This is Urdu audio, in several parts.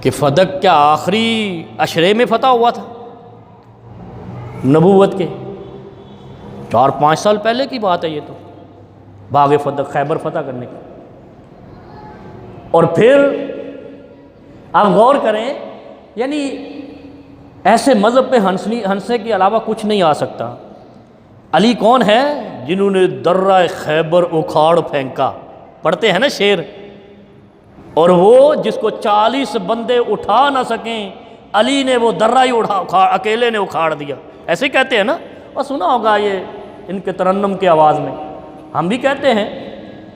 کہ فدق کیا آخری عشرے میں فتح ہوا تھا نبوت کے؟ 4-5 سال پہلے کی بات ہے یہ تو، باغ فدق خیبر فتح کرنے کی۔ اور پھر آپ غور کریں، یعنی ایسے مذہب پہ ہنسنے کے علاوہ کچھ نہیں آ سکتا۔ علی کون ہے؟ جنہوں نے درہ خیبر اکھاڑ پھینکا، پڑھتے ہیں نا شعر، اور وہ جس کو 40 بندے اٹھا نہ سکیں، علی نے وہ درہ ہی اکیلے نے اکھاڑ دیا، ایسے کہتے ہیں نا، اور سنا ہوگا یہ ان کے ترنم کی آواز میں۔ ہم بھی کہتے ہیں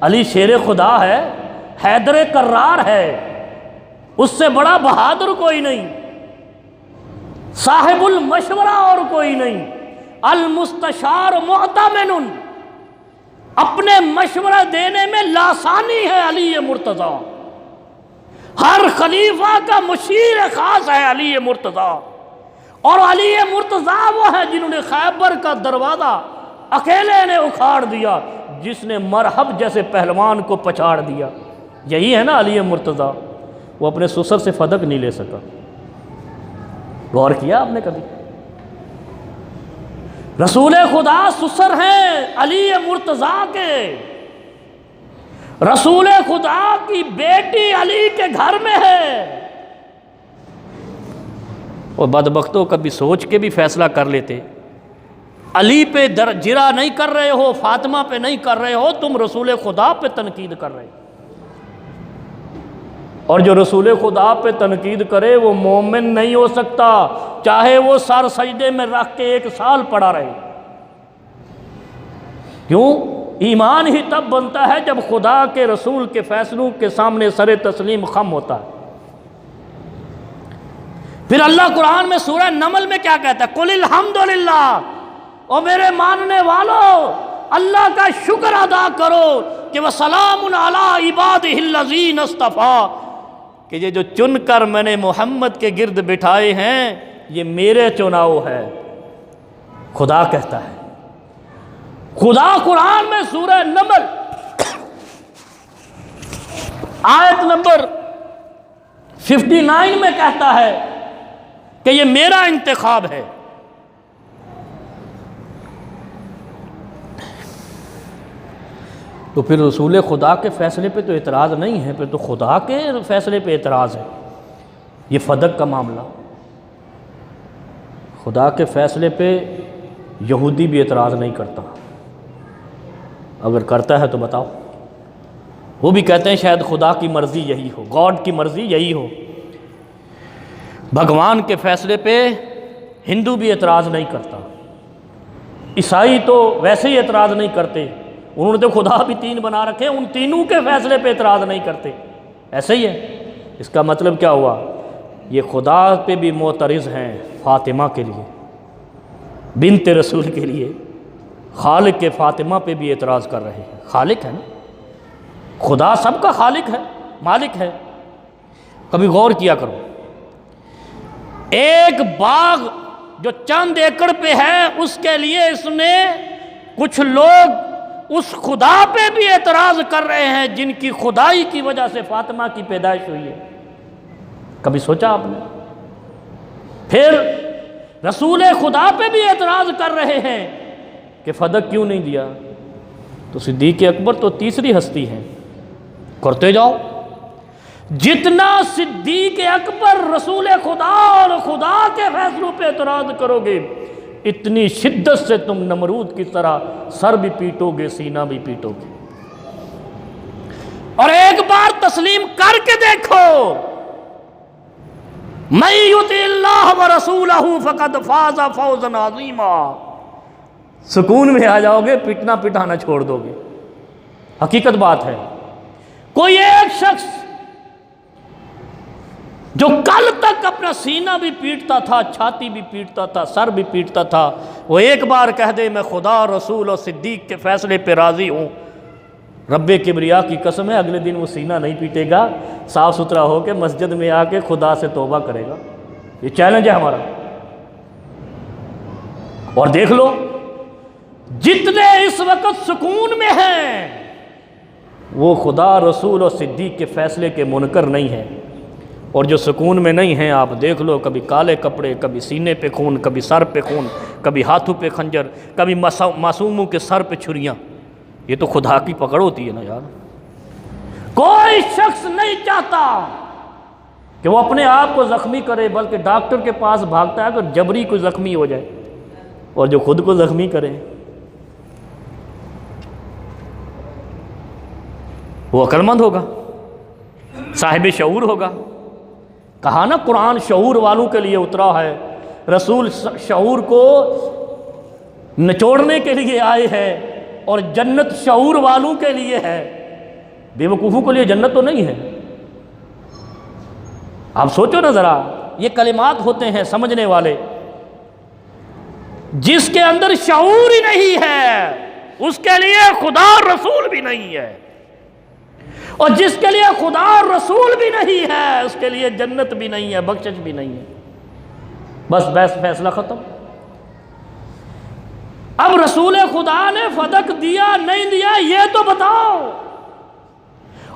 علی شیر خدا ہے، حیدر کرار ہے، اس سے بڑا بہادر کوئی نہیں، صاحب المشورہ اور کوئی نہیں، المستشار مؤتمن، اپنے مشورہ دینے میں لاسانی ہے علی مرتضیٰ، ہر خلیفہ کا مشیر خاص ہے علی مرتضیٰ۔ اور علی مرتضیٰ وہ ہے جنہوں نے خیبر کا دروازہ اکیلے نے اکھاڑ دیا، جس نے مرحب جیسے پہلوان کو پچھاڑ دیا، یہی ہے نا علی مرتضیٰ۔ وہ اپنے سسر سے فدق نہیں لے سکا، غور کیا آپ نے کبھی؟ رسول خدا سسر ہیں علی مرتضیٰ کے، رسول خدا کی بیٹی علی کے گھر میں ہے۔ اور بدبختوں کبھی سوچ کے بھی فیصلہ کر لیتے، علی پہ جرا نہیں کر رہے ہو، فاطمہ پہ نہیں کر رہے ہو، تم رسول خدا پہ تنقید کر رہے ہو۔ اور جو رسول خدا پہ تنقید کرے وہ مومن نہیں ہو سکتا، چاہے وہ سر سجدے میں رکھ کے 1 سال پڑا رہے۔ کیوں؟ ایمان ہی تب بنتا ہے جب خدا کے رسول کے فیصلوں کے سامنے سر تسلیم خم ہوتا ہے۔ پھر اللہ قرآن میں سورہ نمل میں کیا کہتا ہے؟ قُلِ الْحَمْدُلِلَّہ، اور میرے ماننے والوں اللہ کا شکر ادا کرو کہ وَسَلَامٌ عَلَىٰ عِبَادِهِ الَّذِينَ اصْطَفَىٰ، کہ یہ جو چن کر میں نے محمد کے گرد بٹھائے ہیں یہ میرے چناؤ ہے، خدا کہتا ہے۔ خدا قرآن میں سورہ نمل آیت نمبر 59 میں کہتا ہے کہ یہ میرا انتخاب ہے۔ تو پھر رسول خدا کے فیصلے پہ تو اعتراض نہیں ہے، پھر تو خدا کے فیصلے پہ اعتراض ہے۔ یہ فدق کا معاملہ، خدا کے فیصلے پہ یہودی بھی اعتراض نہیں کرتا، اگر کرتا ہے تو بتاؤ۔ وہ بھی کہتے ہیں شاید خدا کی مرضی یہی ہو، گاڈ کی مرضی یہی ہو۔ بھگوان کے فیصلے پہ ہندو بھی اعتراض نہیں کرتا، عیسائی تو ویسے ہی اعتراض نہیں کرتے، انہوں نے تو خدا بھی 3 بنا رکھے، ان تینوں کے فیصلے پہ اعتراض نہیں کرتے، ایسے ہی ہے۔ اس کا مطلب کیا ہوا؟ یہ خدا پہ بھی معترض ہیں، فاطمہ کے لیے، بنت رسول کے لیے، خالق کے فاطمہ پہ بھی اعتراض کر رہے ہیں۔ خالق ہے نا، خدا سب کا خالق ہے، مالک ہے۔ کبھی غور کیا کرو، ایک باغ جو چند ایکڑ پہ ہے اس کے لیے اس نے کچھ لوگ اس خدا پہ بھی اعتراض کر رہے ہیں جن کی خدائی کی وجہ سے فاطمہ کی پیدائش ہوئی ہے۔ کبھی سوچا آپ نے؟ پھر رسول خدا پہ بھی اعتراض کر رہے ہیں کہ فدق کیوں نہیں دیا؟ تو صدیق اکبر تو تیسری ہستی ہے، کرتے جاؤ۔ جتنا صدیق اکبر رسول خدا اور خدا کے فیصلوں پہ اعتراض کرو گے اتنی شدت سے تم نمرود کی طرح سر بھی پیٹو گے، سینہ بھی پیٹو گے۔ اور ایک بار تسلیم کر کے دیکھو، مَن یُطِعِ اللَّهَ وَرَسُولَهُ فَقَدْ فَازَ فَوْزًا عَظِیمًا، سکون میں آ جاؤ گے، پٹنا پٹانا چھوڑ دو گے۔ حقیقت بات ہے، کوئی ایک شخص جو کل تک اپنا سینہ بھی پیٹتا تھا، چھاتی بھی پیٹتا تھا، سر بھی پیٹتا تھا، وہ ایک بار کہہ دے میں خدا، رسول اور صدیق کے فیصلے پہ راضی ہوں، رب کبریا کی قسم ہے اگلے دن وہ سینہ نہیں پیٹے گا، صاف ستھرا ہو کے مسجد میں آ کے خدا سے توبہ کرے گا۔ یہ چیلنج ہے ہمارا۔ اور دیکھ لو، جتنے اس وقت سکون میں ہیں وہ خدا، رسول اور صدیق کے فیصلے کے منکر نہیں ہیں۔ اور جو سکون میں نہیں ہیں آپ دیکھ لو، کبھی کالے کپڑے، کبھی سینے پہ خون، کبھی سر پہ خون، کبھی ہاتھوں پہ خنجر، کبھی معصوموں کے سر پہ چھریاں. یہ تو خدا کی پکڑ ہوتی ہے نا یار. کوئی شخص نہیں چاہتا کہ وہ اپنے آپ کو زخمی کرے، بلکہ ڈاکٹر کے پاس بھاگتا ہے اگر جبری کوئی زخمی ہو جائے. اور جو خود کو زخمی کرے وہ عقل مند ہوگا، صاحب شعور ہوگا. کہا نا قرآن شعور والوں کے لیے اترا ہے، رسول شعور کو نچوڑنے کے لیے آئے ہیں، اور جنت شعور والوں کے لیے ہے، بے وقوفوں کے لیے جنت تو نہیں ہے. آپ سوچو نا ذرا، یہ کلمات ہوتے ہیں سمجھنے والے. جس کے اندر شعور ہی نہیں ہے اس کے لیے خدا اور رسول بھی نہیں ہے، اور جس کے لیے خدا اور رسول بھی نہیں ہے اس کے لیے جنت بھی نہیں ہے، بخشش بھی نہیں ہے. بس فیصلہ ختم. اب رسول خدا نے فدق دیا نہیں دیا یہ تو بتاؤ،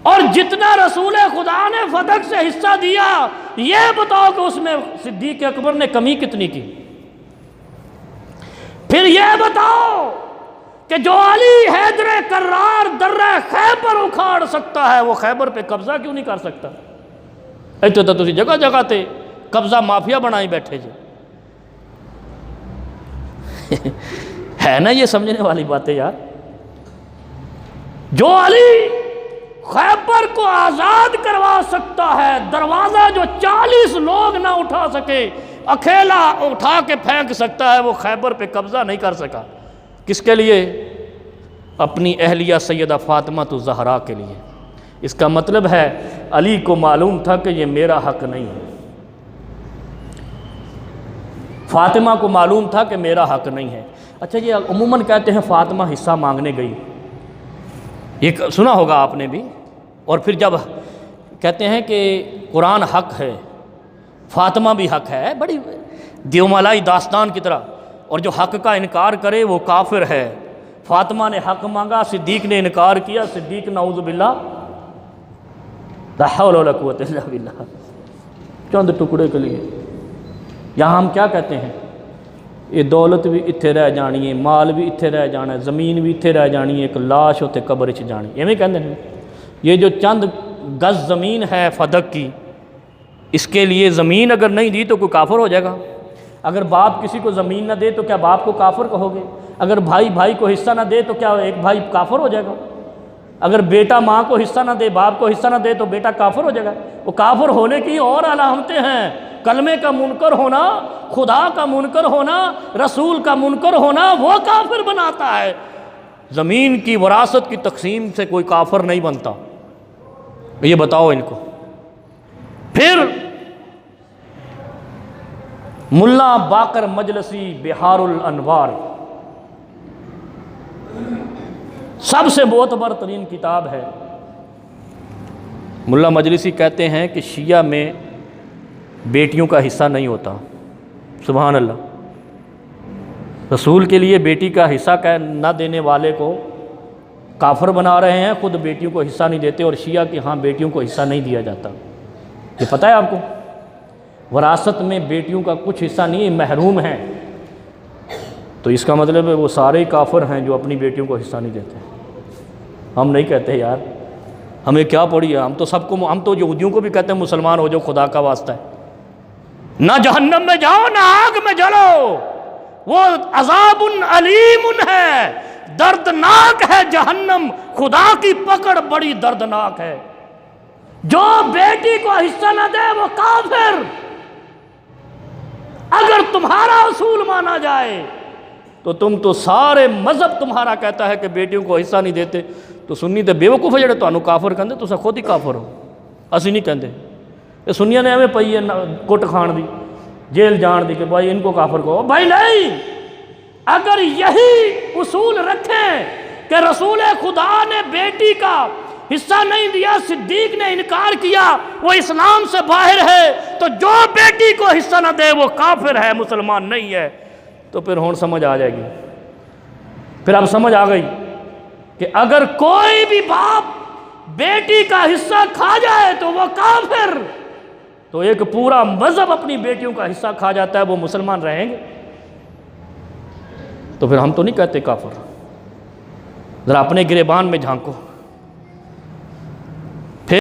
اور جتنا رسول خدا نے فدق سے حصہ دیا یہ بتاؤ کہ اس میں صدیق اکبر نے کمی کتنی کی. پھر یہ بتاؤ کہ جو علی حیدر کرار درہ خیبر اکھاڑ سکتا ہے وہ خیبر پہ قبضہ کیوں نہیں کر سکتا؟ ایتھے تو تسی جگہ جگہ تے قبضہ مافیا بنائی بیٹھے جی. ہے نا یہ سمجھنے والی باتیں یار. جو علی خیبر کو آزاد کروا سکتا ہے، دروازہ جو 40 لوگ نہ اٹھا سکے اکیلا اٹھا کے پھینک سکتا ہے، وہ خیبر پہ قبضہ نہیں کر سکا. کس کے لیے؟ اپنی اہلیہ سیدہ فاطمہ الزہرا کے لیے. اس کا مطلب ہے علی کو معلوم تھا کہ یہ میرا حق نہیں ہے، فاطمہ کو معلوم تھا کہ میرا حق نہیں ہے. اچھا یہ عموماً کہتے ہیں فاطمہ حصہ مانگنے گئی، یہ سنا ہوگا آپ نے بھی. اور پھر جب کہتے ہیں کہ قرآن حق ہے، فاطمہ بھی حق ہے، بڑی دیومالائی داستان کی طرح. اور جو حق کا انکار کرے وہ کافر ہے. فاطمہ نے حق مانگا، صدیق نے انکار کیا. صدیق نعوذ باللہ لا حول ولا قوت الا باللہ چند ٹکڑے کے لیے. یہاں ہم کیا کہتے ہیں؟ یہ دولت بھی اتھے رہ جانی ہے، مال بھی اتھے رہ جانا ہے، زمین بھی اتھے رہ جانی ہے، ایک لاش ہوتے قبر چ جانی. ایویں کہتے ہیں یہ جو چند گز زمین ہے فدق کی، اس کے لیے زمین اگر نہیں دی تو کوئی کافر ہو جائے گا. اگر باپ کسی کو زمین نہ دے تو کیا باپ کو کافر کہو گے؟ اگر بھائی بھائی کو حصہ نہ دے تو کیا ایک بھائی کافر ہو جائے گا؟ اگر بیٹا ماں کو حصہ نہ دے، باپ کو حصہ نہ دے تو بیٹا کافر ہو جائے گا؟ وہ کافر ہونے کی اور علامتیں ہیں. کلمے کا منکر ہونا، خدا کا منکر ہونا، رسول کا منکر ہونا وہ کافر بناتا ہے. زمین کی وراثت کی تقسیم سے کوئی کافر نہیں بنتا. یہ بتاؤ ان کو. پھر ملا باقر مجلسی بہار الانوار سب سے معتبر ترین کتاب ہے. ملا مجلسی کہتے ہیں کہ شیعہ میں بیٹیوں کا حصہ نہیں ہوتا. سبحان اللہ. رسول کے لیے بیٹی کا حصہ نہ دینے والے کو کافر بنا رہے ہیں، خود بیٹیوں کو حصہ نہیں دیتے. اور شیعہ کی ہاں بیٹیوں کو حصہ نہیں دیا جاتا. یہ پتہ ہے آپ کو؟ وراثت میں بیٹیوں کا کچھ حصہ نہیں، محروم ہیں. تو اس کا مطلب ہے وہ سارے کافر ہیں جو اپنی بیٹیوں کو حصہ نہیں دیتے. ہم نہیں کہتے یار، ہمیں کیا پڑی ہے؟ ہم تو سب کو، ہم تو یہودیوں کو بھی کہتے ہیں مسلمان ہو جو خدا کا واسطہ ہے. نہ جہنم میں جاؤ نہ آگ میں جلو، وہ عذاب علیم ہے، دردناک ہے جہنم. خدا کی پکڑ بڑی دردناک ہے. جو بیٹی کو حصہ نہ دے وہ کافر. اگر تمہارا اصول مانا جائے تو تم تو سارے مذہب تمہارا کہتا ہے کہ بیٹیوں کو حصہ نہیں دیتے، تو سنی تے بے وقوف ہے جڑے تانوں کافر کہندے، تساں خود ہی کافر ہو. اسی نہیں کہندے. یہ سنیاں نے ایویں پئی ہے کٹ کھان دی، جیل جان دی کہ بھائی ان کو کافر کہو. بھائی نہیں، اگر یہی اصول رکھیں کہ رسول خدا نے بیٹی کا حصہ نہیں دیا، صدیق نے انکار کیا، وہ اسلام سے باہر ہے، تو جو بیٹی کو حصہ نہ دے وہ کافر ہے، مسلمان نہیں ہے. تو پھر ہون سمجھ آ جائے گی. پھر اب سمجھ آ گئی کہ اگر کوئی بھی باپ بیٹی کا حصہ کھا جائے تو وہ کافر. تو ایک پورا مذہب اپنی بیٹیوں کا حصہ کھا جاتا ہے، وہ مسلمان رہیں گے؟ تو پھر ہم تو نہیں کہتے کافر۔ ذرا اپنے گریبان میں جھانکو۔